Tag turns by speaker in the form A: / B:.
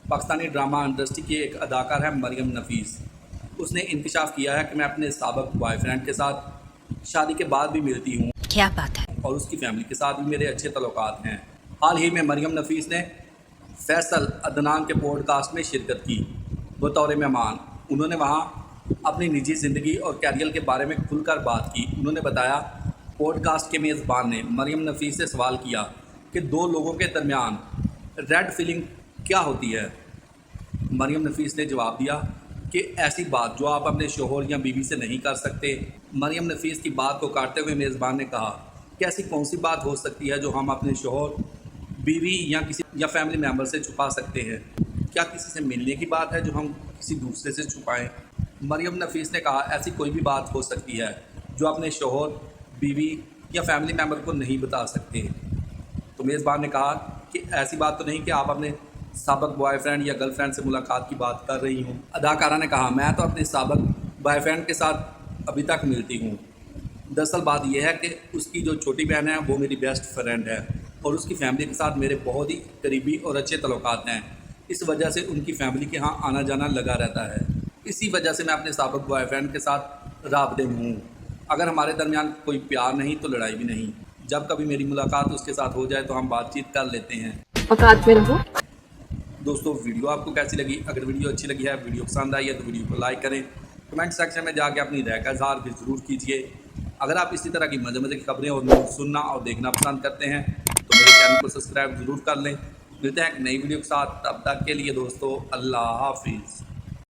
A: Pakistani drama industry کی ایک اداکار ہے مریم نفیس۔ اس نے انکشاف کیا ہے کہ میں اپنے سابق بوائے فرینڈ کے ساتھ شادی کے بعد بھی ملتی ہوں،
B: کیا بات ہے؟
A: اور اس کی فیملی کے ساتھ بھی میرے اچھے تعلقات ہیں۔ حال ہی میں مریم نفیس نے فیصل عدنان کے پوڈ کاسٹ میں شرکت کی بطور مہمان۔ انہوں نے وہاں اپنی نجی زندگی اور کیریئر کے بارے میں کھل کر بات کی۔ انہوں نے بتایا، پوڈ کاسٹ کے میزبان نے مریم نفیس سے سوال کیا کہ دو لوگوں کے درمیان ریڈ فیلنگ کیا ہوتی ہے۔ مریم نفیس نے جواب دیا کہ ایسی بات جو آپ اپنے شوہر یا بیوی سے نہیں کر سکتے۔ مریم نفیس کی بات کو کاٹتے ہوئے میزبان نے کہا کہ ایسی کون سی بات ہو سکتی ہے جو ہم اپنے شوہر، بیوی یا فیملی ممبر سے چھپا سکتے ہیں؟ کیا کسی سے ملنے کی بات ہے جو ہم کسی دوسرے سے چھپائیں؟ مریم نفیس نے کہا، ایسی کوئی بھی بات ہو سکتی ہے جو اپنے شوہر، بیوی یا فیملی ممبر کو نہیں بتا سکتے۔ تو میزبان نے کہا کہ ایسی بات تو نہیں کہ آپ اپنے سابق بوائے فرینڈ یا گرل فرینڈ سے ملاقات کی بات کر رہی ہوں۔ اداکارہ نے کہا، میں تو اپنے سابق بوائے فرینڈ کے ساتھ ابھی تک ملتی ہوں۔ دراصل بات یہ ہے کہ اس کی جو چھوٹی بہن ہے وہ میری بیسٹ فرینڈ ہے، اور اس کی فیملی کے ساتھ میرے بہت ہی قریبی اور اچھے تعلقات ہیں۔ اس وجہ سے ان کی فیملی کے ہاں آنا جانا لگا رہتا ہے۔ اسی وجہ سے میں اپنے سابق بوائے فرینڈ کے ساتھ رابطے میں ہوں۔ اگر ہمارے درمیان کوئی پیار نہیں تو لڑائی بھی نہیں۔ جب کبھی میری ملاقات اس کے ساتھ ہو جائے تو ہم بات چیت کر لیتے ہیں۔
B: اوقات میں رہو۔
A: دوستو، ویڈیو آپ کو کیسی لگی؟ اگر ویڈیو اچھی لگی ہے، ویڈیو پسند آئی ہے تو ویڈیو کو لائک کریں، کمنٹ سیکشن میں جا کے اپنی رائے کا اظہار بھی ضرور کیجیے۔ اگر آپ اسی طرح کی مزے کی خبریں اور نیوز سننا اور دیکھنا پسند کرتے ہیں تو میرے چینل کو سبسکرائب ضرور کر لیں۔ ملتے ہیں ایک نئی ویڈیو کے ساتھ، تب تک کے لیے دوستو اللہ حافظ۔